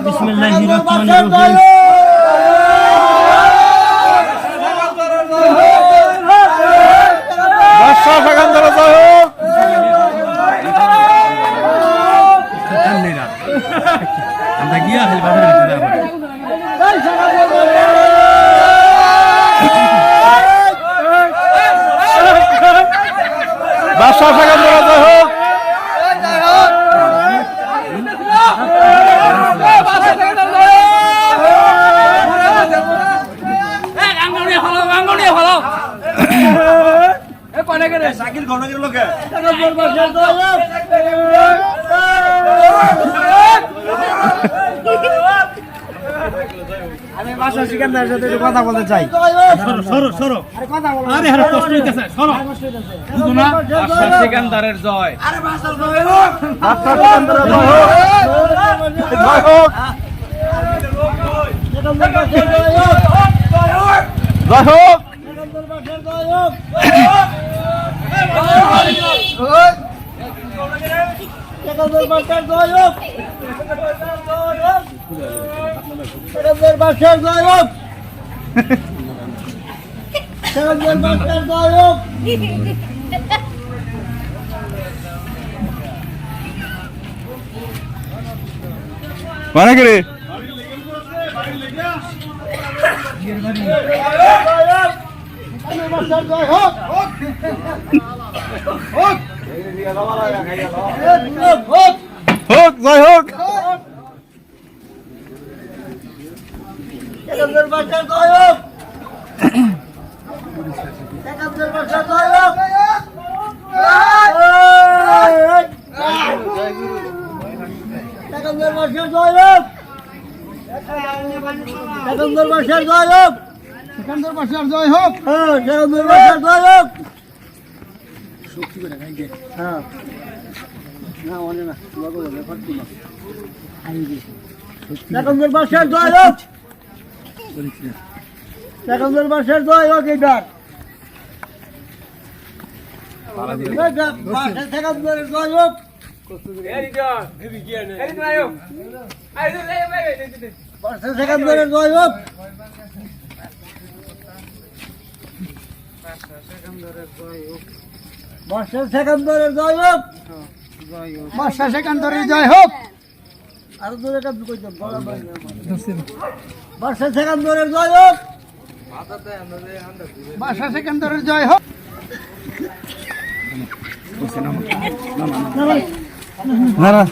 বিসমিল্লাহির আমরা গিয়া খালি বাজারে যেতে পারি বাদশা সেকেন্দার জয় হোক সাকিল ঘন গেল লোকে আমি বাদশা সেকেন্দারের সাথে একটু কথা বলতে চাই। সরো সরো আরে কথা বলো আরে আরে কষ্ট হইতাছে সরো বুঝো না বাদশা সেকেন্দারের জয় আরে বাদশা জয় হোক বাদশা সেকেন্দারের জয় হোক জয় হোক জয় হোক mana kiri hook jai hook sekandarer başar jai hook sekandarer başar jai hook sekandarer başar jai hook sekandarer başar jai hook sekandarer başar jai hook sekandarer başar jai hook শক্তি করে গাইছে হ্যাঁ না ওনে না লগো ব্যাপার কি না I দিছে সেকেন্ডের বাসার জয় হোক সেকেন্ডের বাসার জয় হোক এবার পালা দিলে বাসার সেকেন্ডের জয় হোক এই যা দিদি কি না এই নাও আই দে বাসার সেকেন্ডের জয় হোক বাসার সেকেন্ডের জয় হোক বাদশা সেকেন্দারের জয় হোক বাদশা সেকেন্দারের জয় হোক আর দূরে কাজ কইতে বড় ভাই বাদশা সেকেন্দারের জয় হোক বাদশা সেকেন্দারের জয় হোক না না